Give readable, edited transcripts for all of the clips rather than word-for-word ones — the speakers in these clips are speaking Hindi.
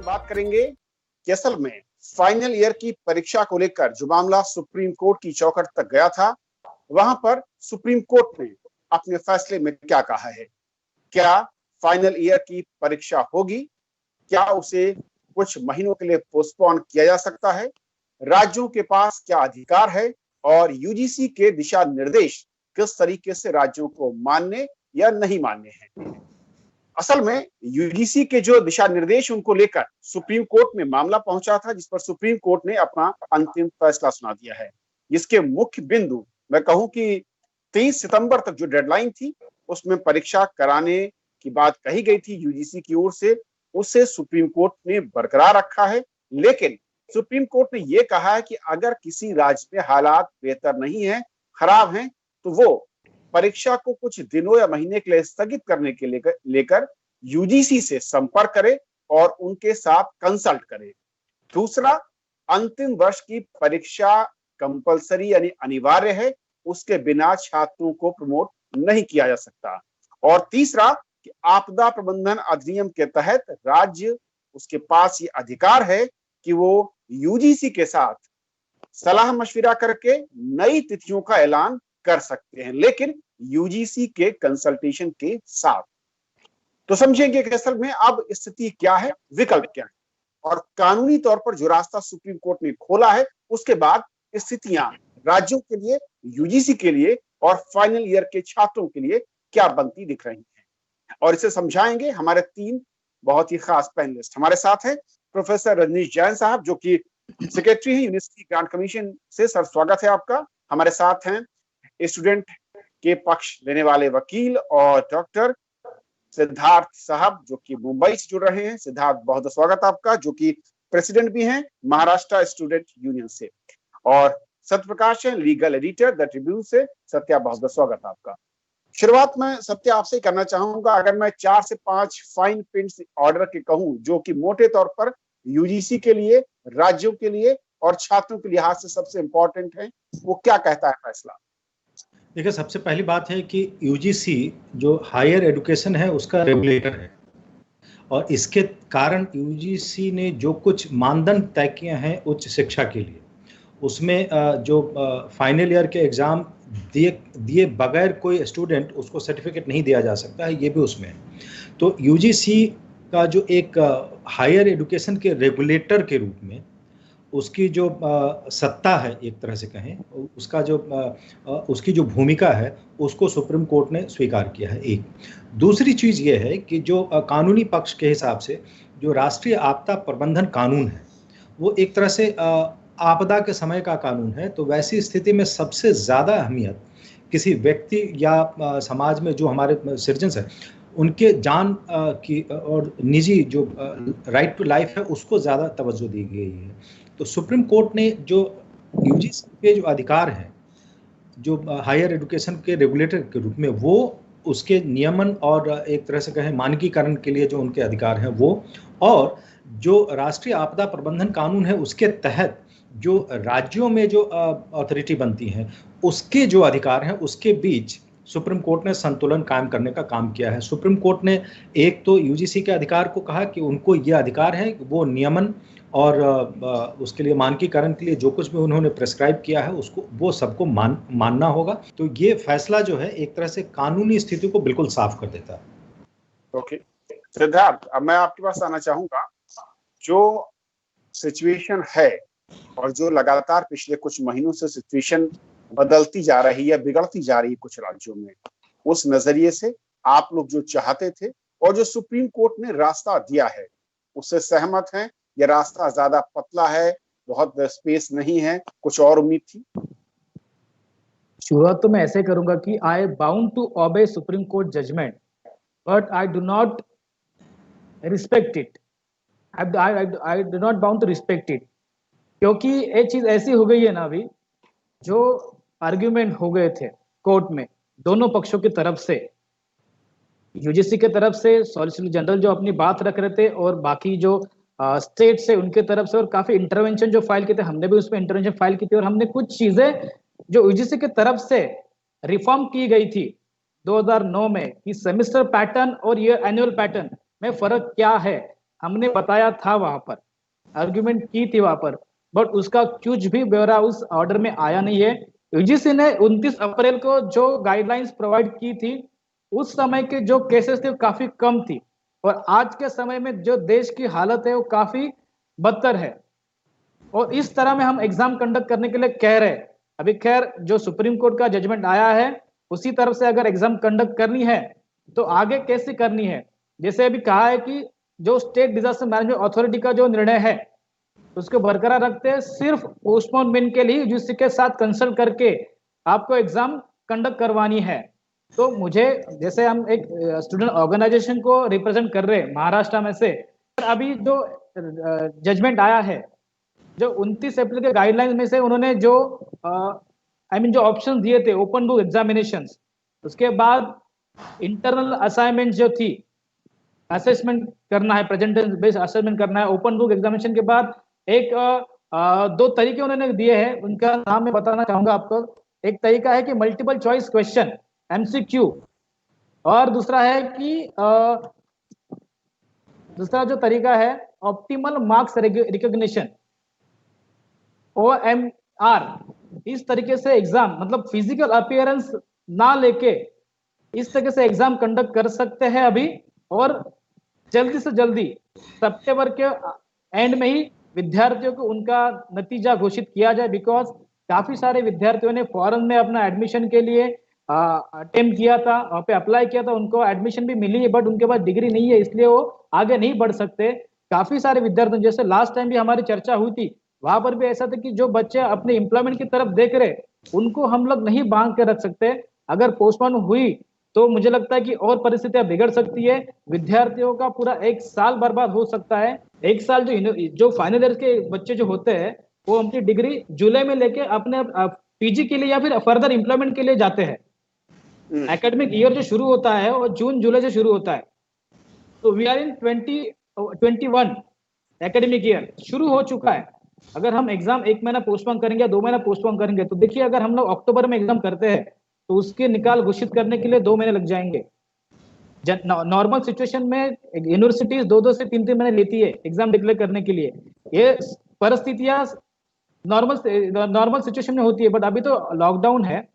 बात करेंगे कि असल में फाइनल ईयर की परीक्षा को लेकर जो मामला सुप्रीम कोर्ट की चौखट तक गया था, वहां पर सुप्रीम कोर्ट ने अपने फैसले में क्या कहा है। क्या फाइनल ईयर की परीक्षा होगी? क्या उसे कुछ महीनों के लिए पोस्टपोन किया जा सकता है? राज्यों के पास क्या अधिकार है और यूजीसी के दिशा निर्देश किस तरीके से राज्यों को मानने या नहीं मानने हैं। असल में यूजीसी के जो दिशा निर्देश उनको लेकर सुप्रीम कोर्ट में मामला पहुंचा था, जिस पर सुप्रीम कोर्ट ने अपना अंतिम फैसला सुना दिया है। इसके मुख्य बिंदु मैं कहूं कि 30 सितंबर तक जो डेडलाइन थी उसमें परीक्षा कराने की बात कही गई थी यूजीसी की ओर से, उसे सुप्रीम कोर्ट ने बरकरार रखा है। लेकिन सुप्रीम कोर्ट ने यह कहा है कि अगर किसी राज्य में हालात बेहतर नहीं है, खराब हैं, तो वो परीक्षा को कुछ दिनों या महीने के लिए स्थगित करने के लेकर यूजीसी से संपर्क करे और उनके साथ कंसल्ट करे। दूसरा, अंतिम वर्ष की परीक्षा कंपलसरी यानी अनिवार्य है, उसके बिना छात्रों को प्रमोट नहीं किया जा सकता। और तीसरा कि आपदा प्रबंधन अधिनियम के तहत राज्य उसके पास ये अधिकार है कि वो यूजीसी के साथ सलाह मशविरा करके नई तिथियों का ऐलान कर सकते हैं, लेकिन यूजीसी के कंसल्टेशन के साथ। तो समझेंगे कि असल में अब स्थिति क्या है, विकल्प क्या है और कानूनी तौर पर जो रास्ता सुप्रीम कोर्ट ने खोला है, उसके बाद स्थितियां राज्यों के लिए, यूजीसी के लिए और फाइनल ईयर के छात्रों के लिए क्या बनती दिख रही है। और इसे समझाएंगे हमारे तीन बहुत ही खास पैनलिस्ट। हमारे साथ हैं प्रोफेसर रजनीश जैन साहब, जो कि सेक्रेटरी है यूनिवर्सिटी ग्रांट कमीशन से। सर, स्वागत है आपका। हमारे साथ हैं स्टूडेंट के पक्ष लेने वाले वकील और डॉक्टर सिद्धार्थ साहब, जो कि मुंबई से जुड़ रहे हैं। सिद्धार्थ, बहुत बहुत स्वागत आपका, जो कि प्रेसिडेंट भी हैं महाराष्ट्र स्टूडेंट यूनियन से। और सत्यप्रकाश है, लीगल एडिटर द ट्रिब्यून से। सत्या, बहुत बहुत स्वागत आपका। शुरुआत में सत्या आपसे करना चाहूंगा, अगर मैं 4 से 5 फाइन प्रिंट्स ऑर्डर के कहूं जो कि मोटे तौर पर यूजीसी के लिए, राज्यों के लिए और छात्रों के लिहाज से सबसे इंपॉर्टेंट है, वो क्या कहता है फैसला? देखिए, सबसे पहली बात है कि यूजीसी जो हायर एजुकेशन है उसका रेगुलेटर है और इसके कारण यूजीसी ने जो कुछ मानदंड तय किए हैं उच्च शिक्षा के लिए, उसमें जो फाइनल ईयर के एग्ज़ाम दिए बगैर कोई स्टूडेंट उसको सर्टिफिकेट नहीं दिया जा सकता है, ये भी उसमें है। तो यूजीसी का जो एक हायर एजुकेशन के रेगुलेटर के रूप में उसकी जो सत्ता है, एक तरह से कहें, उसकी जो भूमिका है उसको सुप्रीम कोर्ट ने स्वीकार किया है। एक दूसरी चीज़ ये है कि जो कानूनी पक्ष के हिसाब से जो राष्ट्रीय आपदा प्रबंधन कानून है वो एक तरह से आपदा के समय का कानून है। तो वैसी स्थिति में सबसे ज़्यादा अहमियत किसी व्यक्ति या समाज में जो हमारे सिटीजन्स हैं उनके जान की और निजी जो राइट टू लाइफ है उसको ज़्यादा तवज्जो दी गई है। तो सुप्रीम कोर्ट ने जो यूजीसी के जो अधिकार हैं जो हायर एजुकेशन के रेगुलेटर के रूप में, वो उसके नियमन और एक तरह से कहें मानकीकरण के लिए जो उनके अधिकार हैं वो, और जो राष्ट्रीय आपदा प्रबंधन कानून है उसके तहत जो राज्यों में जो अथॉरिटी बनती हैं उसके जो अधिकार हैं उसके बीच सुप्रीम कोर्ट ने संतुलन कायम करने का काम किया है। सुप्रीम कोर्ट ने एक तो यूजीसी के अधिकार को कहा कि उनको ये अधिकार है कि वो नियमन और उसके लिए मानकीकरण के लिए जो कुछ भी उन्होंने प्रेस्क्राइब किया है उसको वो सबको मानना होगा। तो ये फैसला जो है एक तरह से कानूनी स्थिति को बिल्कुल साफ कर देता है। ओके सिद्धार्थ, अब मैं आपके पास आना चाहूंगा। जो सिचुएशन है और जो लगातार पिछले कुछ महीनों से सिचुएशन बदलती जा रही है, बिगड़ती जा रही है कुछ राज्यों में, उस नजरिए से आप लोग जो चाहते थे और जो सुप्रीम कोर्ट ने रास्ता दिया है उससे सहमत हैं? ये रास्ता ज्यादा पतला है, बहुत स्पेस नहीं है, कुछ और उम्मीद थी? शुरुआत तो मैं ऐसे करूंगा कि I bound to obey Supreme Court judgment but I do not respect it. I do not bound to respect it, क्योंकि एक चीज ऐसी हो गई है ना, अभी जो आर्ग्यूमेंट हो गए थे कोर्ट में दोनों पक्षों की तरफ से, यूजीसी के तरफ से सॉलिसिटर जनरल जो अपनी बात रख रहे थे और बाकी जो स्टेट से उनके तरफ से, और काफी इंटरवेंशन जो फाइल किए थे, हमने भी उसमें इंटरवेंशन फाइल की थी और हमने कुछ चीजें जो यूजीसी की तरफ से रिफॉर्म की गई थी 2009 में कि सेमेस्टर पैटर्न और ये एनुअल पैटर्न में फर्क क्या है, हमने बताया था वहां पर, आर्ग्यूमेंट की थी वहां पर, बट उसका कुछ भी ब्यौरा उस ऑर्डर में आया नहीं है। यूजीसी ने 29 अप्रैल को जो गाइडलाइंस प्रोवाइड की थी, उस समय के जो केसेस थे वो काफी कम थी, और आज के समय में जो देश की हालत है वो काफी बदतर है, और इस तरह में हम एग्जाम कंडक्ट करने के लिए कह रहे हैं। अभी खैर जो सुप्रीम कोर्ट का जजमेंट आया है, उसी तरफ से अगर एग्जाम कंडक्ट करनी है तो आगे कैसे करनी है, जैसे अभी कहा है कि जो स्टेट डिजास्टर मैनेजमेंट अथॉरिटी का जो निर्णय है उसको बरकरार रखते हैं, सिर्फ पोस्टपोनमेंट के लिए यूजीसी के साथ कंसल्ट करके आपको एग्जाम कंडक्ट करवानी है। तो मुझे, जैसे हम एक स्टूडेंट ऑर्गेनाइजेशन को रिप्रेजेंट कर रहे हैं महाराष्ट्र में से, अभी जो जजमेंट आया है, जो 29 अप्रैल के गाइडलाइंस में से उन्होंने जो जो ऑप्शन दिए थे, ओपन बुक एग्जामिनेशन, उसके बाद इंटरनल असाइनमेंट जो थी, असेसमेंट करना है, प्रेजेंटेशन बेस्ड असेसमेंट करना है, ओपन बुक एग्जामिनेशन के बाद एक दो तरीके उन्होंने दिए हैं, उनका नाम मैं बताना चाहूंगा आपको। एक तरीका है कि मल्टीपल चॉइस क्वेश्चन, एमसीक्यू, और दूसरा है कि दूसरा जो तरीका है ऑप्टिमल मार्क्स रिकॉग्निशन, OMR। इस तरीके से एग्जाम, मतलब फिजिकल अपीयरेंस ना लेके इस तरीके से एग्जाम कंडक्ट कर सकते हैं अभी, और जल्दी से जल्दी सितंबर के एंड में ही विद्यार्थियों को उनका नतीजा घोषित किया जाए, बिकॉज काफी सारे विद्यार्थियों ने फॉरेन में अपना एडमिशन के लिए अटेम्प्ट किया था, वहाँ पे अप्लाई किया था, उनको एडमिशन भी मिली है, बट उनके पास डिग्री नहीं है, इसलिए वो आगे नहीं बढ़ सकते। काफी सारे विद्यार्थी, जैसे लास्ट टाइम भी हमारी चर्चा हुई थी, वहां पर भी ऐसा था कि जो बच्चे अपने एम्प्लॉयमेंट की तरफ देख रहे, उनको हम लोग नहीं बांध के रख सकते। अगर पोस्टपोन हुई तो मुझे लगता है कि और परिस्थितियां बिगड़ सकती है, विद्यार्थियों का पूरा एक साल बर्बाद हो सकता है। एक साल जो फाइनल ईयर के बच्चे जो होते हैं, वो अपनी डिग्री जुलाई में लेके अपने पीजी के लिए या फिर फर्दर एम्प्लॉयमेंट के लिए जाते हैं। एकेडमिक ईयर जो शुरू होता है वो जून जुलाई से शुरू होता है, तो we are in 2021 academic year शुरू हो चुका है। अगर हम एग्जाम एक महीना पोस्टपोन करेंगे या 2 महीना पोस्टपोन करेंगे, तो देखिए अगर हम लोग अक्टूबर में एग्जाम करते हैं तो उसके निकाल घोषित करने के लिए 2 महीने लग जाएंगे। नॉर्मल सिचुएशन में यूनिवर्सिटीज 2 से 3 महीने लेती है एग्जाम डिक्लेयर करने के लिए। ये परिस्थितियां नॉर्मल सिचुएशन में होती है, बट अभी तो लॉकडाउन है,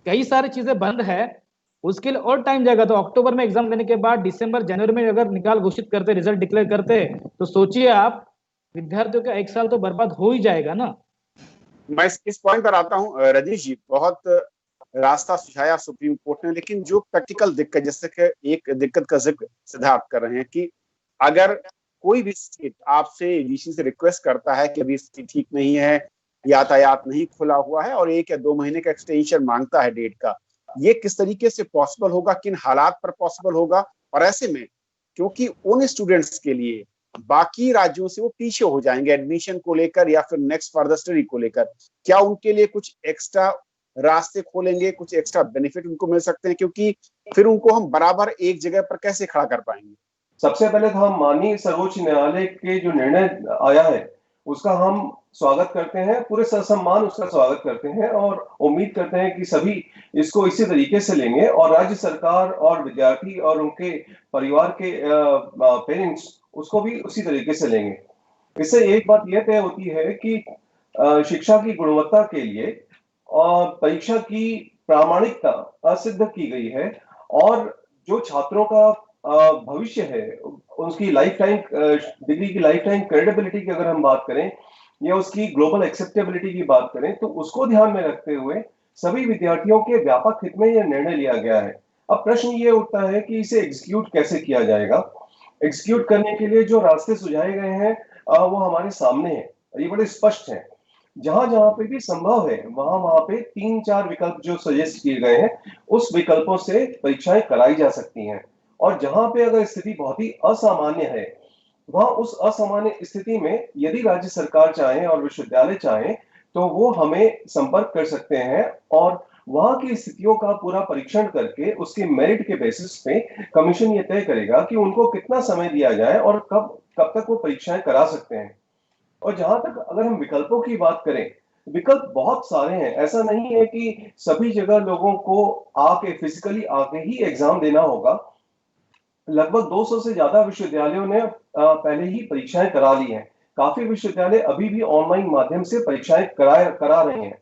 कई सारी चीजें बंद है, उसके लिए और टाइम जाएगा। तो अक्टूबर में एग्जाम लेने के बाद दिसंबर जनवरी में अगर निकाल घोषित करते, रिजल्ट डिक्लेयर करते, तो सोचिए आप, विद्यार्थियों का एक साल तो बर्बाद हो ही जाएगा ना। मैं इस पॉइंट पर आता हूँ रजनीश जी, बहुत रास्ता सुझाया सुप्रीम कोर्ट ने, लेकिन जो प्रैक्टिकल दिक्कत, जैसे कि एक दिक्कत का जिक्र सिद्धार्थ कर रहे हैं कि अगर कोई भी स्टेट आपसे यूजीसी से रिक्वेस्ट करता है कि अभी स्थिति ठीक नहीं है, यातायात नहीं खुला हुआ है, और 1 या 2 महीने का एक्सटेंशन मांगता है डेट का, ये किस तरीके से पॉसिबल होगा, किन हालात पर पॉसिबल होगा? और ऐसे में क्योंकि उन स्टूडेंट्स के लिए बाकी राज्यों से वो पीछे हो जाएंगे एडमिशन को लेकर या फिर नेक्स्ट फर्दर स्टडी को लेकर, क्या उनके लिए कुछ एक्स्ट्रा रास्ते खोलेंगे, कुछ एक्स्ट्रा बेनिफिट उनको मिल सकते हैं? क्योंकि फिर उनको हम बराबर एक जगह पर कैसे खड़ा कर पाएंगे? सबसे पहले तो हम माननीय सर्वोच्च न्यायालय के जो निर्णय आया है उसका हम स्वागत करते हैं, पूरे ससम्मान उसका स्वागत करते हैं, और उम्मीद करते हैं कि सभी इसको इसी तरीके से लेंगे, और राज्य सरकार और विद्यार्थी और उनके परिवार के पेरेंट्स उसको भी उसी तरीके से लेंगे। इससे एक बात यह तय होती है कि शिक्षा की गुणवत्ता के लिए परीक्षा की प्रामाणिकता असिद्ध की गई है, और जो छात्रों का भविष्य है, उसकी लाइफ टाइम डिग्री की लाइफ टाइम क्रेडिबिलिटी की अगर हम बात करें या उसकी ग्लोबल एक्सेप्टेबिलिटी की बात करें, तो उसको ध्यान में रखते हुए सभी विद्यार्थियों के व्यापक हित में यह निर्णय लिया गया है। अब प्रश्न ये उठता है कि इसे एग्जीक्यूट कैसे किया जाएगा। एग्जीक्यूट करने के लिए जो रास्ते सुझाए गए हैं वो हमारे सामने है, ये बड़े स्पष्ट है। जहां जहां पे भी संभव है वहां पे 3-4 विकल्प जो सजेस्ट किए गए हैं, उस विकल्पों से परीक्षाएं कराई जा सकती हैं। और जहां पे अगर स्थिति बहुत ही असामान्य है, वहां उस असामान्य स्थिति में यदि राज्य सरकार चाहे और विश्वविद्यालय चाहे तो वो हमें संपर्क कर सकते हैं, और वहां की स्थितियों का पूरा परीक्षण करके उसके मेरिट के बेसिस पे कमीशन ये तय करेगा कि उनको कितना समय दिया जाए और कब तक वो परीक्षाएं करा सकते हैं। और जहां तक अगर हम विकल्पों की बात करें, विकल्प बहुत सारे हैं। ऐसा नहीं है कि सभी जगह लोगों को आके फिजिकली आके ही एग्जाम देना होगा। लगभग 200 से ज्यादा विश्वविद्यालयों ने पहले ही परीक्षाएं करा ली हैं। काफी विश्वविद्यालय अभी भी ऑनलाइन माध्यम से परीक्षाएं करा रहे हैं।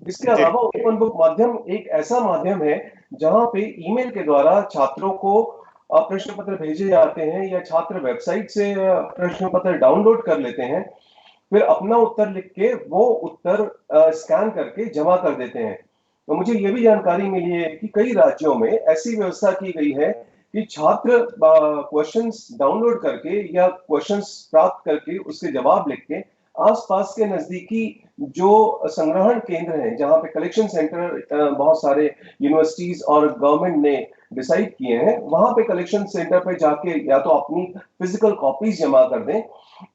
इसके अलावा ओपन बुक माध्यम एक ऐसा माध्यम है जहां पे ईमेल के द्वारा छात्रों को प्रश्न पत्र भेजे जाते हैं, या छात्र वेबसाइट से प्रश्न पत्र डाउनलोड कर लेते हैं, फिर अपना उत्तर लिख के वो उत्तर स्कैन करके जमा कर देते हैं। तो मुझे ये भी जानकारी मिली है कि कई राज्यों में ऐसी व्यवस्था की गई है कि छात्र क्वेश्चंस डाउनलोड करके या क्वेश्चंस प्राप्त करके उसके जवाब लिख के आसपास के नजदीकी जो संग्रहण केंद्र हैं, जहां पे कलेक्शन सेंटर बहुत सारे यूनिवर्सिटीज और गवर्नमेंट ने डिसाइड किए हैं, वहां पे कलेक्शन सेंटर पे जाके या तो अपनी फिजिकल कॉपीज जमा कर दें,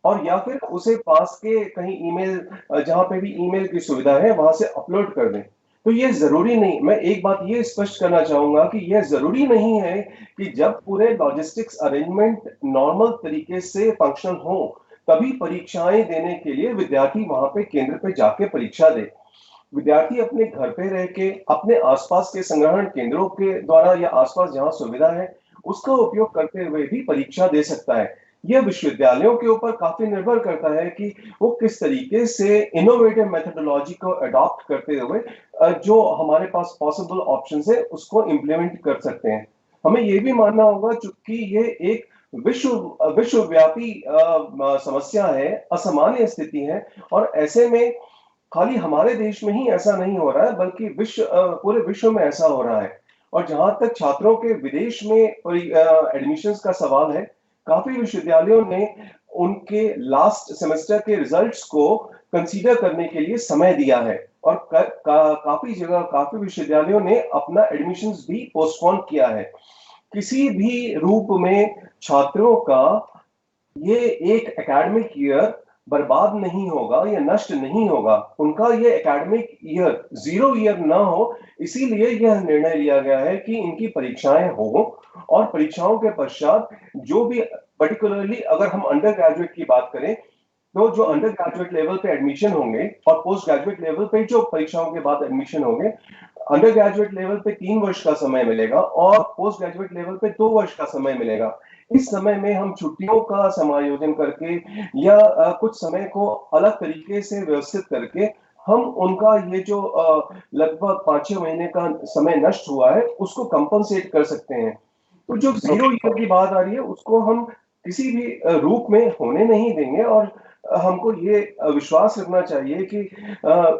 और या फिर उसे पास के कहीं ईमेल, जहां पे भी ईमेल की सुविधा है वहां से अपलोड कर दें। तो ये जरूरी नहीं, मैं एक बात ये स्पष्ट करना चाहूंगा कि यह जरूरी नहीं है कि जब पूरे लॉजिस्टिक्स अरेंजमेंट नॉर्मल तरीके से फंक्शनल हो तभी परीक्षाएं देने के लिए विद्यार्थी वहां पे केंद्र पे जाके परीक्षा दे। विद्यार्थी अपने घर पे रह के अपने आसपास के संग्रहण केंद्रों के द्वारा या आसपास जहां सुविधा है उसका उपयोग करते हुए भी परीक्षा दे सकता है। यह विश्वविद्यालयों के ऊपर काफी निर्भर करता है कि वो किस तरीके से इनोवेटिव मेथोडोलॉजी को अडॉप्ट करते हुए जो हमारे पास पॉसिबल ऑप्शंस है उसको इम्प्लीमेंट कर सकते हैं। हमें ये भी मानना होगा चूंकि ये एक विश्वव्यापी समस्या है, असामान्य स्थिति है, और ऐसे में खाली हमारे देश में ही ऐसा नहीं हो रहा है बल्कि पूरे विश्व में ऐसा हो रहा है। और जहां तक छात्रों के विदेश में एडमिशंस का सवाल है, काफी विश्वविद्यालयों ने उनके लास्ट सेमेस्टर के रिजल्ट्स को कंसीडर करने के लिए समय दिया है, और काफी जगह काफी विश्वविद्यालयों ने अपना एडमिशंस भी पोस्टपोन किया है। किसी भी रूप में छात्रों का ये एक एकेडमिक ईयर बर्बाद नहीं होगा या नष्ट नहीं होगा, उनका ये एकेडमिक ईयर 0 ईयर ना हो, इसीलिए यह निर्णय लिया गया है कि इनकी परीक्षाएं हो, और परीक्षाओं के पश्चात जो भी, पर्टिकुलरली अगर हम अंडर ग्रेजुएट की बात करें, तो जो अंडर ग्रेजुएट लेवल पे एडमिशन होंगे और पोस्ट ग्रेजुएट लेवल पे जो परीक्षाओं के बाद एडमिशन होंगे, अंडर ग्रेजुएट लेवल पे 3 वर्ष का समय मिलेगा और पोस्ट ग्रेजुएट लेवल पे 2 वर्ष का समय मिलेगा। इस समय में हम छुट्टियों का समायोजन करके या कुछ समय को अलग तरीके से व्यवस्थित करके हम उनका ये जो लगभग 5-6 महीने का समय नष्ट हुआ है उसको कंपनसेट कर सकते हैं। तो जो 0 ईयर की बात आ रही है उसको हम किसी भी रूप में होने नहीं देंगे, और हमको ये विश्वास रखना चाहिए कि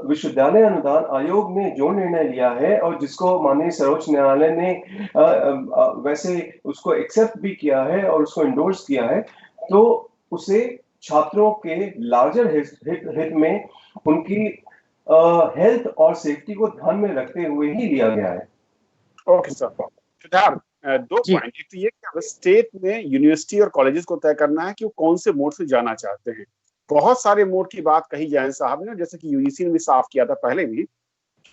विश्वविद्यालय अनुदान आयोग ने जो निर्णय लिया है और जिसको माननीय सर्वोच्च न्यायालय ने वैसे उसको एक्सेप्ट भी किया है और उसको इंडोर्स किया है, तो उसे छात्रों के लार्जर हित में उनकी हेल्थ और सेफ्टी को ध्यान में रखते हुए ही लिया गया है। Okay sir, Siddharth, 2 point. एक तो ये कि स्टेट में यूनिवर्सिटी और कॉलेजेस को तय करना है कि वो कौन से मोड से जाना चाहते हैं। बहुत सारे मोड की बात कही जैन साहब ने, जैसे कि यूजीसी ने भी साफ किया था पहले भी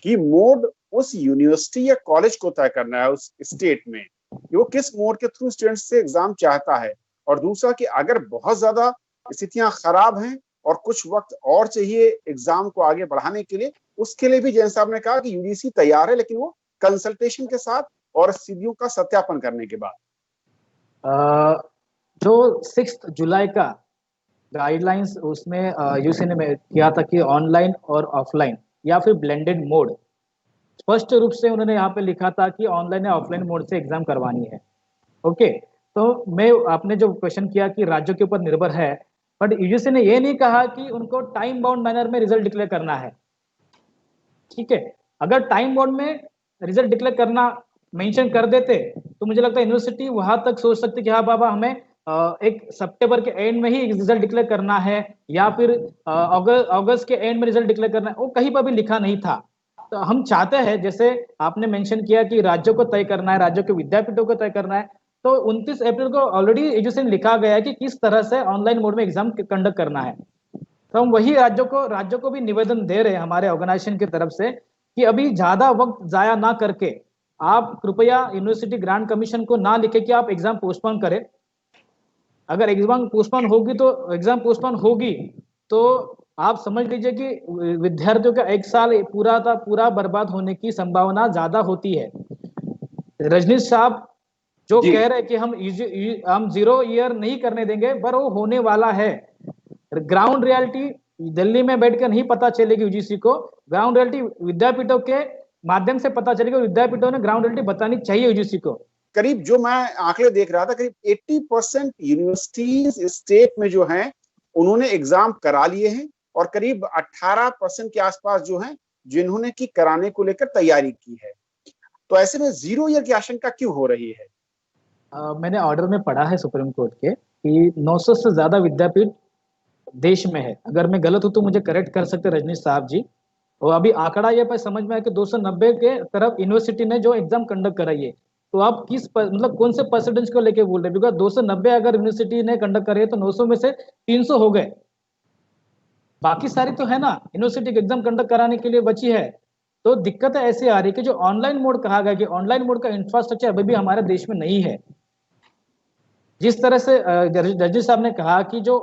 कि मोड उस यूनिवर्सिटी या कॉलेज को तय करना है उस स्टेट में कि वो किस मोड के थ्रू स्टूडेंट्स से एग्जाम चाहता है। और दूसरा कि अगर बहुत ज्यादा स्थितियां खराब हैं और कुछ वक्त और चाहिए एग्जाम को आगे बढ़ाने के लिए, उसके लिए भी जैन साहब ने कहा कि यूजीसी तैयार है, लेकिन वो कंसल्टेशन के साथ और स्थितियों का सत्यापन करने के बाद। जो 6 जुलाई का गाइडलाइंस उसमें यूजीसी ने किया था कि ऑनलाइन और ऑफलाइन या फिर ब्लेंडेड मोड, स्पष्ट रूप से उन्होंने यहाँ पे लिखा था कि ऑनलाइन या ऑफलाइन मोड से एग्जाम करवानी है। ओके, तो मैं, आपने जो क्वेश्चन किया कि राज्यों के ऊपर निर्भर है, बट यूजीसी ने ये नहीं कहा कि उनको टाइम बाउंड मैनर में रिजल्ट डिक्लेयर करना है। ठीक है, अगर टाइम बाउंड में रिजल्ट डिक्लेयर करना मेंशन कर देते तो मुझे लगता है यूनिवर्सिटी वहां तक सोच सकती कि हाँ बाबा, हमें एक सितंबर के एंड में ही रिजल्ट डिक्लेयर करना है या फिर अगस्त के एंड में रिजल्ट डिक्लेयर करना है। वो कहीं पर भी लिखा नहीं था। तो हम चाहते हैं, जैसे आपने मेंशन किया कि राज्यों को तय करना है, राज्यों के विद्यापीठों को तय करना है, तो 29 अप्रैल को ऑलरेडी यूजीसी ने लिखा गया है कि किस तरह से ऑनलाइन मोड में एग्जाम कंडक्ट करना है। तो हम वही राज्यों को भी निवेदन दे रहे हैं हमारे ऑर्गेनाइजेशन की तरफ से कि अभी ज्यादा वक्त जाया ना करके आप कृपया यूनिवर्सिटी ग्रांट कमीशन को ना लिखे कि आप एग्जाम पोस्टपोन करें। अगर एग्जाम पोस्टपोन होगी तो आप समझ लीजिए कि विद्यार्थियों का 1 साल पूरा बर्बाद होने की संभावना ज्यादा होती है। रजनीश साहब जो कह रहे हैं कि हम 0 ईयर नहीं करने देंगे, पर वो होने वाला है। ग्राउंड रियलिटी दिल्ली में बैठकर नहीं पता चलेगी यूजीसी को, ग्राउंड रियलिटी विद्यापीठों के माध्यम से पता चलेगी। विद्यापीठों ने ग्राउंड रियलिटी बतानी चाहिए यूजीसी को। करीब जो मैं आंकड़े देख रहा था, करीब 80% यूनिवर्सिटीज स्टेट में जो हैं उन्होंने एग्जाम करा लिए हैं, और करीब 18% के आसपास जो हैं जिन्होंने की कराने को लेकर तैयारी की है। तो ऐसे में 0 ईयर की आशंका क्यों हो रही है? मैंने ऑर्डर में पढ़ा है सुप्रीम कोर्ट के कि 900 से ज्यादा विद्यापीठ देश में है। अगर मैं गलत हूं तो मुझे करेक्ट कर सकते रजनीश साहब जी। और अभी आंकड़ा ये पर समझ में आया कि 290 के तरफ यूनिवर्सिटी ने जो एग्जाम कंडक्ट कराई है। तो आप मतलब कौन से परसेंटेज को लेके बोल रहे हैं? बिकॉज 290 अगर यूनिवर्सिटी ने कंडक्ट करे तो 900 में से 300 हो गए, बाकी सारी तो है ना यूनिवर्सिटी के एग्जाम कंडक्ट कराने के लिए बची है। तो दिक्कत ऐसे आ रही है कि जो ऑनलाइन मोड कहा गया कि ऑनलाइन मोड का इंफ्रास्ट्रक्चर अभी भी हमारे देश में नहीं है। जिस तरह से जजेस साहब ने कहा कि जो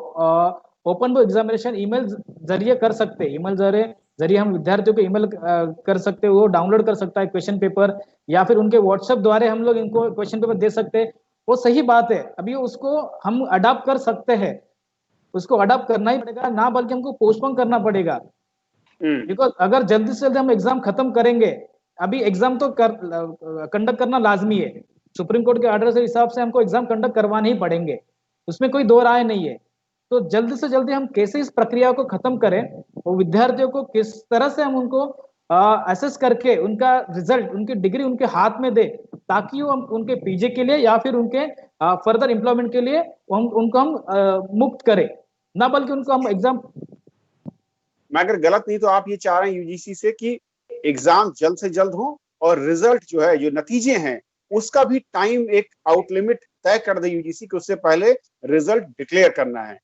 ओपन बुक एग्जामिनेशन ईमेल जरिए कर सकते हैं, ईमेल जरिए हम विद्यार्थियों को ईमेल कर सकते हैं, वो डाउनलोड कर सकता है क्वेश्चन पेपर, या फिर उनके व्हाट्सएप द्वारा हम लोग इनको क्वेश्चन पेपर दे सकते हैं। वो सही बात है, अभी उसको हम अडॉप्ट कर सकते हैं, उसको अडॉप्ट करना ही पड़ेगा ना, बल्कि हमको पोस्टपोन करना पड़ेगा। बिकॉज अगर जल्दी से जल्दी हम एग्जाम खत्म करेंगे, अभी एग्जाम तो कंडक्ट करना लाजमी है, सुप्रीम कोर्ट के ऑर्डर के हिसाब से हमको एग्जाम कंडक्ट करवाने ही पड़ेंगे, उसमें कोई दो राय नहीं है। तो जल्दी से जल्दी हम कैसे इस प्रक्रिया को खत्म करें, और विद्यार्थियों को किस तरह से हम उनको असेस करके उनका रिजल्ट, उनकी डिग्री उनके हाथ में दे, ताकि वो हम उनके पीजी के लिए या फिर उनके फर्दर एम्प्लॉयमेंट के लिए उनको हम मुक्त करें, ना बल्कि उनको हम एग्जाम। मैं अगर गलत नहीं तो आप ये चाह रहे हैं यूजीसी से कि एग्जाम जल्द से जल्द हो, और रिजल्ट जो है, जो नतीजे हैं, उसका भी टाइम एक आउट लिमिट तय कर दे यूजीसी कि उससे पहले रिजल्ट डिक्लेयर करना है।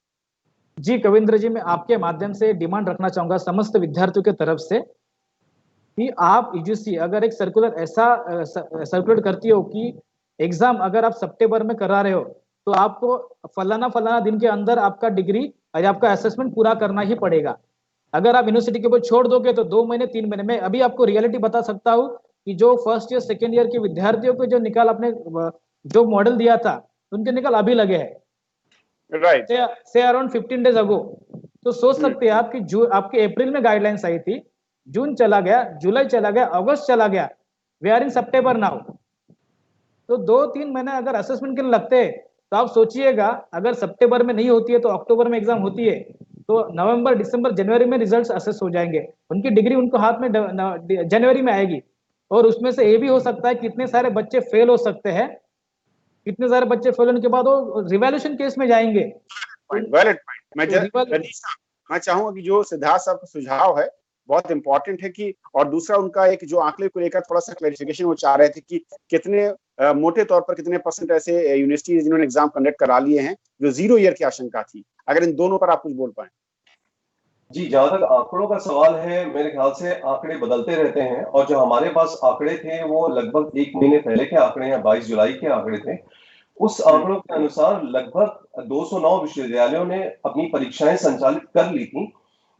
जी कविंद्र जी, मैं आपके माध्यम से डिमांड रखना चाहूंगा समस्त विद्यार्थियों की तरफ से कि आप यूजीसी अगर एक सर्कुलर ऐसा सर्कुलेट करती हो कि एग्जाम अगर आप सितंबर में करा रहे हो तो आपको फलाना दिन के अंदर आपका डिग्री और आपका असेसमेंट पूरा करना ही पड़ेगा। अगर आप यूनिवर्सिटी के ऊपर छोड़ दोगे तो 2 महीने 3 महीने में, अभी आपको रियलिटी बता सकता हूँ कि जो फर्स्ट ईयर सेकेंड ईयर के विद्यार्थियों को जो निकाल अपने जो मॉडल दिया था उनके निकाल अभी लगे हैं, राइट, से अराउंड 15 डेज अगो। तो सोच सकते हैं आप कि आपके अप्रैल में गाइडलाइंस आई थी, जून चला गया, जुलाई चला गया, अगस्त चला गया, वी आर इन सितंबर नाउ। तो 2-3 महीने अगर असेसमेंट के लिए लगते हैं तो आप सोचिएगा, अगर सितंबर में नहीं होती है तो अक्टूबर में एग्जाम होती है, तो नवंबर दिसंबर जनवरी में रिजल्ट्स असेस हो जाएंगे, उनकी डिग्री उनको हाथ में जनवरी में आएगी। और उसमें से ये भी हो सकता है कितने सारे बच्चे फेल हो सकते हैं, कितने सारे बच्चे फेल होने के बाद वो रिवैल्यूएशन केस में जाएंगे। Valid point. मैं चाहूंगा कि जो सिद्धार्थ साहब का सुझाव है बहुत इंपॉर्टेंट है, कि और दूसरा उनका एक जो आंकड़े को लेकर थोड़ा सा क्लैरिफिकेशन वो चाह रहे थे कि कितने मोटे तौर पर कितने परसेंट ऐसे यूनिवर्सिटीज जिन्होंने एग्जाम कंडक्ट करा लिए हैं जो 0 ईयर की आशंका थी। अगर इन दोनों पर आप कुछ बोल पाए। जी, जहां तक आंकड़ों का सवाल है, मेरे ख्याल से आंकड़े बदलते रहते हैं, और जो हमारे पास आंकड़े थे वो लगभग 1 महीने पहले के आंकड़े हैं, 22 जुलाई के आंकड़े थे। उस आंकड़ों के अनुसार लगभग 209 विश्वविद्यालयों ने अपनी परीक्षाएं संचालित कर ली थी,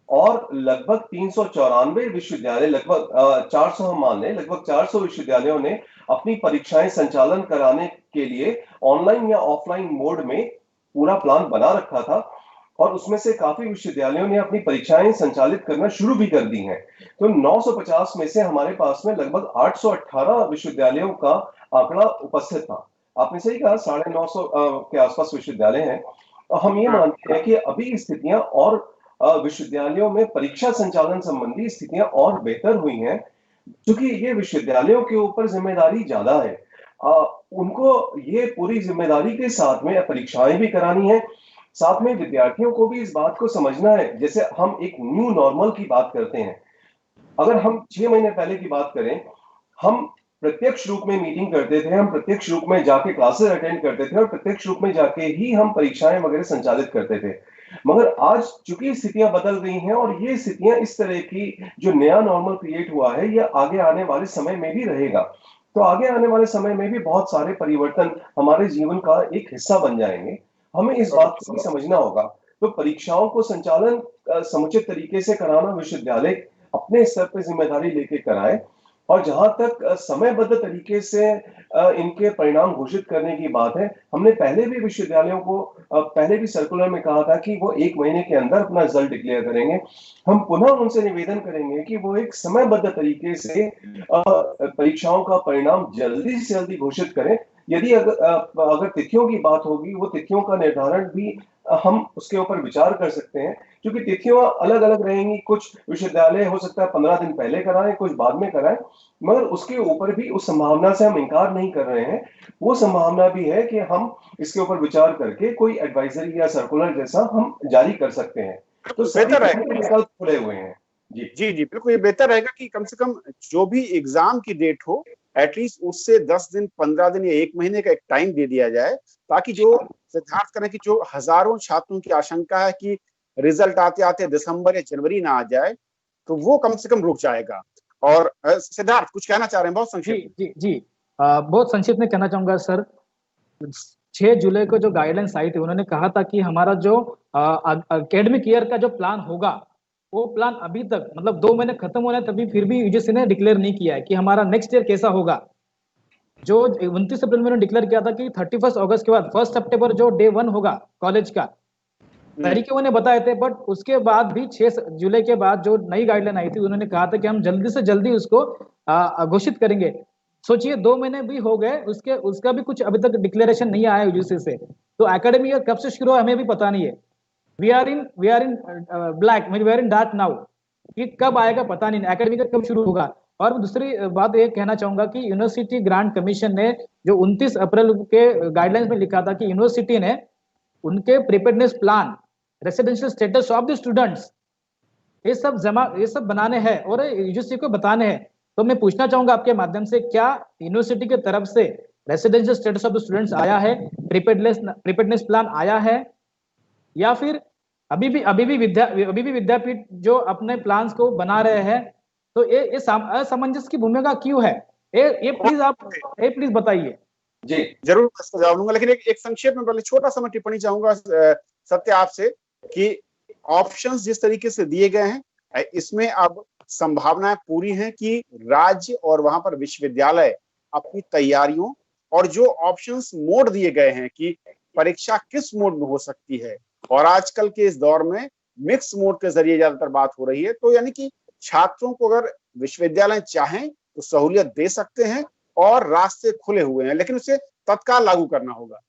और लगभग 394 विश्वविद्यालय, लगभग 400 हम मान लें, लगभग 400 विश्वविद्यालयों ने अपनी परीक्षाएं संचालन कराने के लिए ऑनलाइन या ऑफलाइन मोड में पूरा प्लान बना रखा था, और उसमें से काफी विश्वविद्यालयों ने अपनी परीक्षाएं संचालित करना शुरू भी कर दी हैं। तो 950 में से हमारे पास में लगभग 818 विश्वविद्यालयों का आंकड़ा उपस्थित था। आपने सही कहा, 950 के आसपास विश्वविद्यालय हैं। हम ये मानते हैं कि अभी स्थितियां और विश्वविद्यालयों में परीक्षा संचालन संबंधी स्थितियां और बेहतर हुई हैं, क्योंकि ये विश्वविद्यालयों के ऊपर जिम्मेदारी ज्यादा है। उनको ये पूरी जिम्मेदारी के साथ में परीक्षाएं भी करानी है, साथ में विद्यार्थियों को भी इस बात को समझना है। जैसे हम एक न्यू नॉर्मल की बात करते हैं, अगर हम 6 महीने पहले की बात करें, हम प्रत्यक्ष रूप में मीटिंग करते थे, हम प्रत्यक्ष रूप में जाके क्लासेस अटेंड करते थे, और प्रत्यक्ष रूप में जाके ही हम परीक्षाएं वगैरह संचालित करते थे। मगर आज चूंकि स्थितियां बदल गई हैं, और ये स्थितियां इस तरह की जो नया नॉर्मल क्रिएट हुआ है, ये आगे आने वाले समय में भी रहेगा। तो आगे आने वाले समय में भी बहुत सारे परिवर्तन हमारे जीवन का एक हिस्सा बन जाएंगे। हमें इस बात को भी समझना होगा। तो परीक्षाओं को संचालन समुचित तरीके से कराना विश्वविद्यालय अपने स्तर पर जिम्मेदारी लेके कराए, और जहां तक समयबद्ध तरीके से इनके परिणाम घोषित करने की बात है, हमने पहले भी विश्वविद्यालयों को पहले भी सर्कुलर में कहा था कि वो 1 महीने के अंदर अपना रिजल्ट डिक्लेयर करेंगे। हम पुनः उनसे निवेदन करेंगे कि वो एक समयबद्ध तरीके से परीक्षाओं का परिणाम जल्दी से जल्दी घोषित करें। यदि अगर तिथियों की बात होगी, वो तिथियों का निर्धारण भी हम उसके ऊपर विचार कर सकते हैं, क्योंकि तिथियां अलग अलग रहेंगी। कुछ विश्वविद्यालय हो सकता है 15 दिन पहले कराएं, कुछ बाद में कराएं, मगर उसके ऊपर भी उस संभावना से हम इनकार नहीं कर रहे हैं। वो संभावना भी है कि हम इसके ऊपर विचार करके कोई एडवाइजरी या सर्कुलर जैसा हम जारी कर सकते हैं। तो बेहतर है, विकल्प खुले हुए हैं। जी जी बिल्कुल, ये बेहतर रहेगा कि कम से कम जो भी एग्जाम की डेट हो, एटलीस्ट उससे 10 दिन, 15 दिन या 1 महीने का एक टाइम दे दिया जाए, ताकि जो सिद्धार्थ करें कि जो हजारों छात्रों की आशंका है कि रिजल्ट आते आते दिसंबर या जनवरी ना आ जाए, तो वो कम से कम रुक जाएगा। और सिद्धार्थ कुछ कहना चाह रहे हैं बहुत संक्षिप्त? जी जी जी, बहुत संक्षिप्त में कहना चाहूंगा सर। 6 जुलाई को जो गाइडलाइंस आई थी, उन्होंने कहा था कि हमारा जो एकेडमिक ईयर का जो प्लान होगा, वो प्लान अभी तक मतलब 2 महीने खत्म हो रहे हैं, तभी फिर भी यूजीसी ने डिक्लेयर नहीं किया है कि हमारा नेक्स्ट ईयर कैसा होगा। जो 29 अप्रैल में उन्होंने डिक्लेयर किया था कि 31 अगस्त के बाद 1 सितंबर जो डे 1 होगा कॉलेज का, तरीके उन्हें बताए थे। बट उसके बाद भी 6 जुलाई के बाद जो नई गाइडलाइन आई थी, उन्होंने कहा था कि हम जल्दी से जल्दी उसको घोषित करेंगे। सोचिए 2 महीने भी हो गए, उसका भी कुछ अभी तक डिक्लेरेशन नहीं आया यूजीसी से। तो एकेडमी ईयर कब से शुरू हुआ हमें भी पता नहीं है। We are in black, we are in dark now, कि कब आएगा पता नहीं, एकेडमिक ईयर कब शुरू होगा। और दूसरी बात ये कहना चाहूंगा कि यूनिवर्सिटी ग्रांट कमीशन ने जो 29 अप्रैल के गाइडलाइंस में लिखा था कि यूनिवर्सिटी ने उनके preparedness plan, residential status of the students, ये सब बनाने हैं और यूजीसी को बताने हैं। तो मैं पूछना चाहूंगा आपके माध्यम से, क्या यूनिवर्सिटी की तरफ से residential status of the students आया है, प्रिपेयर्डनेस प्लान आया है, या फिर अभी भी विद्यापीठ जो अपने प्लान्स को बना रहे हैं? तो ये असमंजस की भूमिका क्यों है? ये प्लीज बताइए। जी जरूर मैं इसका जवाब दूंगा, लेकिन एक संक्षेप में पहले छोटा सा मैं टिप्पणी चाहूंगा सत्य आपसे, कि ऑप्शंस जिस तरीके से दिए गए हैं, इसमें अब संभावनाएं पूरी हैं कि राज्य और वहां पर विश्वविद्यालय अपनी तैयारियों और जो ऑप्शंस मोड दिए गए हैं कि परीक्षा किस मोड में हो सकती है, और आजकल के इस दौर में मिक्स मोड के जरिए ज्यादातर बात हो रही है, तो यानी कि छात्रों को अगर विश्वविद्यालय चाहें तो सहूलियत दे सकते हैं और रास्ते खुले हुए हैं, लेकिन उसे तत्काल लागू करना होगा।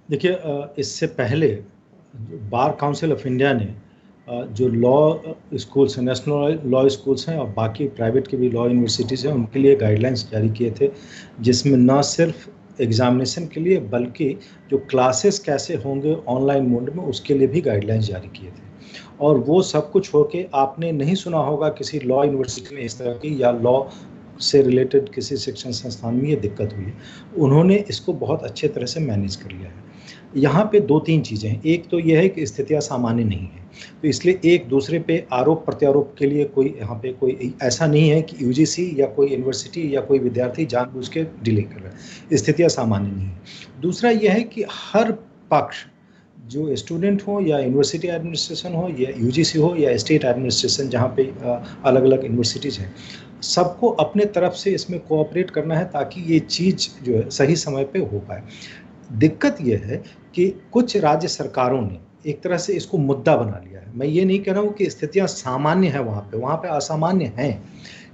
देखिए, इससे पहले बार काउंसिल ऑफ इंडिया ने जो लॉ स्कूल्स हैं, नेशनल लॉ स्कूल्स हैं और बाकी प्राइवेट के भी लॉ यूनिवर्सिटीज़ हैं, उनके लिए गाइडलाइंस जारी किए थे, जिसमें न सिर्फ एग्जामिनेशन के लिए बल्कि जो क्लासेस कैसे होंगे ऑनलाइन मोड में, उसके लिए भी गाइडलाइंस जारी किए थे। और वो सब कुछ होके आपने नहीं सुना होगा किसी लॉ यूनिवर्सिटी में इस तरह की, या लॉ से रिलेटेड किसी शिक्षण संस्थान में ये दिक्कत हुई है। उन्होंने इसको बहुत अच्छे तरह से मैनेज कर लिया है। यहाँ पे 2-3 चीज़ें हैं। एक तो यह है कि स्थितियाँ सामान्य नहीं है, तो इसलिए एक दूसरे पे आरोप प्रत्यारोप के लिए कोई यहाँ पे कोई ऐसा नहीं है कि यूजीसी या कोई यूनिवर्सिटी या कोई विद्यार्थी जानबूझ के डिले कर रहा है। स्थितियाँ सामान्य नहीं है। दूसरा यह है कि हर पक्ष, जो स्टूडेंट हो या यूनिवर्सिटी एडमिनिस्ट्रेशन हो या यूजीसी हो या स्टेट एडमिनिस्ट्रेशन, जहाँ पे अलग अलग यूनिवर्सिटीज़ हैं, सबको अपने तरफ से इसमें कोऑपरेट करना है ताकि ये चीज़ जो है सही समय पे हो पाए। दिक्कत यह है कि कुछ राज्य सरकारों ने एक तरह से इसको मुद्दा बना लिया है। मैं ये नहीं कह रहा हूँ कि स्थितियाँ सामान्य हैं वहाँ पे असामान्य हैं,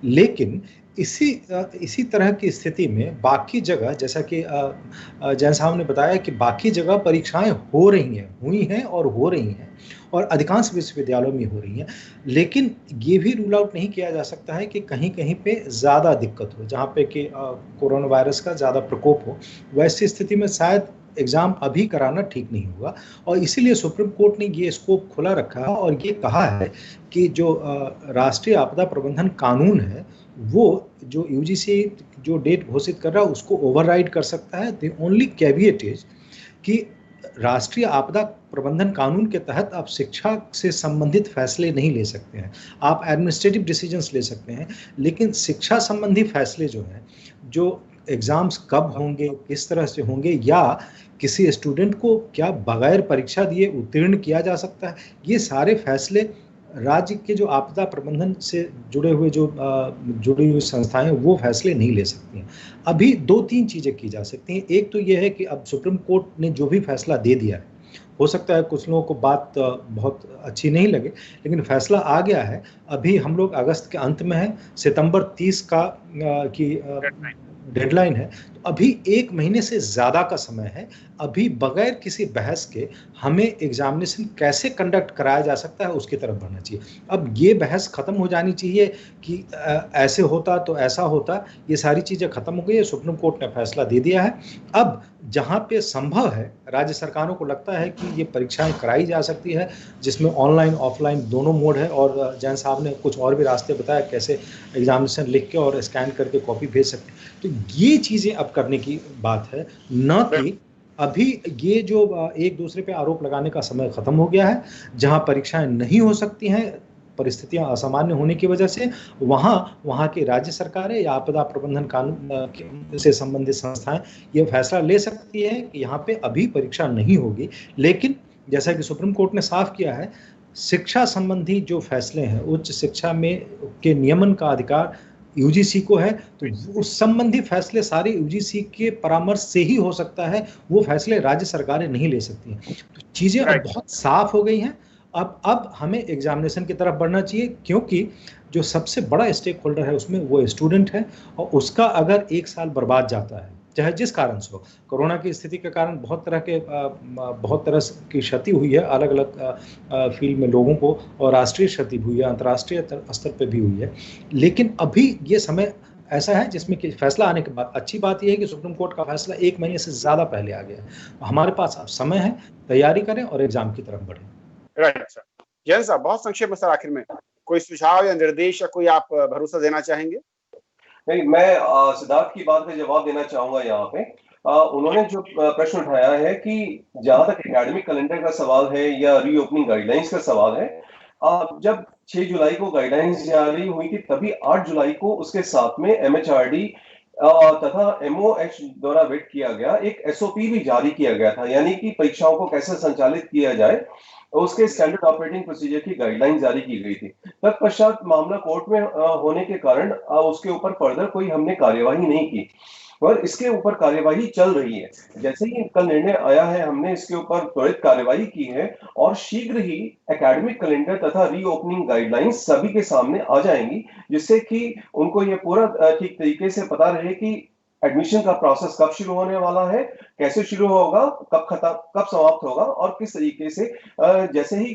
लेकिन इसी तरह की स्थिति में बाकी जगह, जैसा कि जैन साहब ने बताया कि बाकी जगह परीक्षाएं हो रही हैं, हुई हैं और हो रही हैं, और अधिकांश विश्वविद्यालयों में हो रही हैं, लेकिन ये भी रूल आउट नहीं किया जा सकता है कि कहीं कहीं पे ज़्यादा दिक्कत हो, जहाँ पे कि कोरोना वायरस का ज़्यादा प्रकोप हो। वैसी स्थिति में शायद एग्ज़ाम अभी कराना ठीक नहीं होगा, और इसीलिए सुप्रीम कोर्ट ने ये स्कोप खुला रखा है और ये कहा है कि जो राष्ट्रीय आपदा प्रबंधन कानून है, वो जो यूजीसी जो डेट घोषित कर रहा है उसको ओवरराइड कर सकता है। द ओनली कैविएट इज कि राष्ट्रीय आपदा प्रबंधन कानून के तहत आप शिक्षा से संबंधित फैसले नहीं ले सकते हैं, आप एडमिनिस्ट्रेटिव डिसीजंस ले सकते हैं, लेकिन शिक्षा संबंधी फैसले जो हैं, जो एग्ज़ाम्स कब होंगे, किस तरह से होंगे, या किसी स्टूडेंट को क्या बगैर परीक्षा दिए उत्तीर्ण किया जा सकता है, ये सारे फैसले राज्य के जो आपदा प्रबंधन से जुड़े हुए जो जुड़ी हुई संस्थाएं वो फैसले नहीं ले सकती हैं। अभी 2-3 चीज़ें की जा सकती हैं। एक तो ये है कि अब सुप्रीम कोर्ट ने जो भी फैसला दे दिया है, हो सकता है कुछ लोगों को बात बहुत अच्छी नहीं लगे, लेकिन फैसला आ गया है। अभी हम लोग अगस्त के अंत में हैं, सितंबर 30 की डेडलाइन है, तो अभी 1 महीने से ज़्यादा का समय है। अभी बगैर किसी बहस के हमें एग्जामिनेशन कैसे कंडक्ट कराया जा सकता है उसकी तरफ बढ़ना चाहिए। अब ये बहस ख़त्म हो जानी चाहिए कि ऐसे होता तो ऐसा होता, ये सारी चीज़ें ख़त्म हो गई है। सुप्रीम कोर्ट ने फैसला दे दिया है। अब जहाँ पे संभव है, राज्य सरकारों को लगता है कि ये परीक्षाएं कराई जा सकती है, जिसमें ऑनलाइन ऑफलाइन दोनों मोड है, और जैन साहब ने कुछ और भी रास्ते बताया कैसे एग्जामिनेशन लिख के और स्कैन करके कॉपी भेज सकते हैं। तो ये चीज़ें अब करने की बात है, न कि अभी ये जो एक दूसरे पे आरोप लगाने का समय खत्म हो गया है। जहां परीक्षाएं नहीं हो सकती हैं, परिस्थितियां असामान्य होने की वजह से, वहां की राज्य सरकारें या आपदा प्रबंधन कानून से संबंधित संस्थाएं ये फैसला ले सकती है कि यहाँ पे अभी परीक्षा नहीं होगी। लेकिन जैसा कि सुप्रीम कोर्ट ने साफ किया है, शिक्षा संबंधी जो फैसले हैं, उच्च शिक्षा में के नियमन का अधिकार यूजीसी को है, तो उस संबंधी फैसले सारे यूजीसी के परामर्श से ही हो सकता है। वो फैसले राज्य सरकारें नहीं ले सकती हैं। तो चीजें अब बहुत साफ हो गई हैं। अब हमें एग्जामिनेशन की तरफ बढ़ना चाहिए, क्योंकि जो सबसे बड़ा स्टेक होल्डर है उसमें वो स्टूडेंट है, और उसका अगर 1 साल बर्बाद जाता है, चाहे जिस कारण से हो, कोरोना की स्थिति के कारण बहुत तरह की क्षति हुई है अलग अलग फील्ड में लोगों को, और राष्ट्रीय क्षति हुई है, अंतर्राष्ट्रीय स्तर पे भी हुई है। लेकिन अभी ये समय ऐसा है जिसमें कि फैसला आने के बाद, अच्छी बात यह है कि सुप्रीम कोर्ट का फैसला 1 महीने से ज्यादा पहले आ गया है। हमारे पास अब समय है, तैयारी करें और एग्जाम की तरफ बढ़ें। Right sir. जैन साहब, बहुत संक्षेप में सर, आखिर में कोई सुझाव या निर्देश या कोई आप भरोसा देना चाहेंगे? नहीं, मैं सिद्धार्थ की बात का जवाब देना चाहूंगा यहाँ पे। उन्होंने जो प्रश्न उठाया है कि जहां तक एकेडमिक कैलेंडर का सवाल है या रीओपनिंग गाइडलाइंस का सवाल है, जब 6 जुलाई को गाइडलाइंस जारी हुई थी, तभी 8 जुलाई को उसके साथ में एमएचआरडी तथा एमओएच द्वारा वेट किया गया एक एसओपी भी जारी किया गया था, यानी कि परीक्षाओं को कैसे संचालित किया जाए, उसके स्टैंडर्ड ऑपरेटिंग प्रोसीजर की गाइडलाइन जारी की गई थी। तत्पश्चात मामला कोर्ट में होने के कारण उसके ऊपर फर्दर कोई हमने कार्यवाही नहीं की, और इसके ऊपर कार्यवाही चल रही है। जैसे ही कल निर्णय आया है, हमने इसके ऊपर त्वरित कार्यवाही की है, और शीघ्र ही एकेडमिक कैलेंडर तथा रीओपनिंग गाइडलाइंस सभी के सामने आ जाएंगी, जिससे कि उनको ये पूरा ठीक तरीके से पता रहे कि एडमिशन का प्रोसेस कब शुरू होने वाला है, कैसे शुरू होगा, कब समाप्त होगा, और किस तरीके से जैसे ही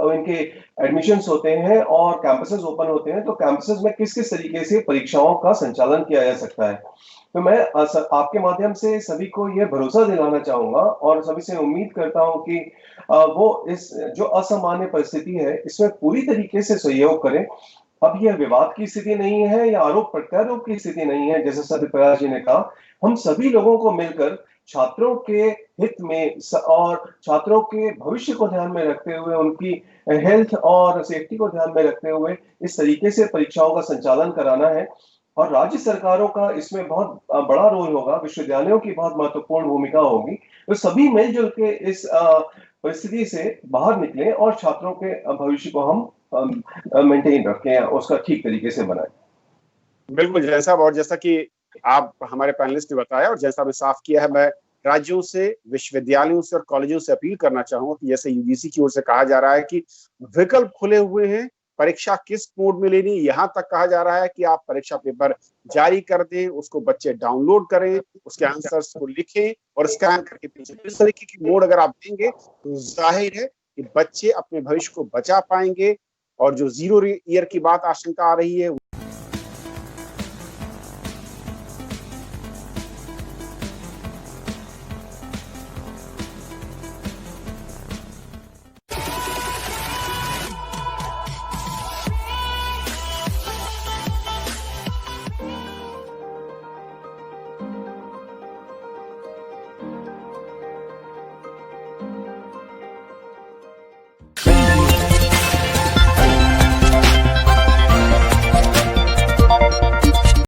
इनके एडमिशंस होते हैं और कैंपसेस ओपन होते हैं, तो कैंपसेस में किस किस तरीके से परीक्षाओं का संचालन किया जा सकता है। तो मैं आपके माध्यम से सभी को यह भरोसा दिलाना चाहूंगा और सभी से उम्मीद करता हूं कि वो इस जो असामान्य परिस्थिति है इसमें पूरी तरीके से सहयोग करें। अब यह विवाद की स्थिति नहीं है या आरोप प्रत्यारोप की स्थिति नहीं है, जैसे सत्यप्रकाश जी ने कहा। हम सभी लोगों को मिलकर छात्रों के हित में और छात्रों के भविष्य को ध्यान में रखते हुए, उनकी हेल्थ और सेफ्टी को ध्यान में रखते हुए इस तरीके से परीक्षाओं का संचालन कराना है। और राज्य सरकारों का इसमें बहुत बड़ा रोल होगा, विश्वविद्यालयों की बहुत महत्वपूर्ण भूमिका होगी। तो सभी मिलजुल के इस परिस्थिति से बाहर निकले और छात्रों के भविष्य को हम मेंटेन रखें, उसका ठीक तरीके से बनाएं। बिल्कुल जैन साहब, और जैसा कि आप हमारे पैनलिस्ट ने बताया और जैसा भी साफ किया है, मैं राज्यों से, विश्वविद्यालयों से और कॉलेजों से अपील करना चाहूंगा कि जैसे यूजीसी की ओर से कहा जा रहा है कि विकल्प खुले हुए हैं, परीक्षा किस मोड में लेनी, यहां तक कहा जा रहा है कि आप परीक्षा पेपर जारी कर दें, उसको बच्चे डाउनलोड करें, उसके आंसर्स को लिखें और स्कैन करके भेजें। इस तरीके की मोड अगर आप देंगे तो जाहिर है कि बच्चे अपने भविष्य को बचा पाएंगे, और जो 0 ईयर की बात आशंका आ रही है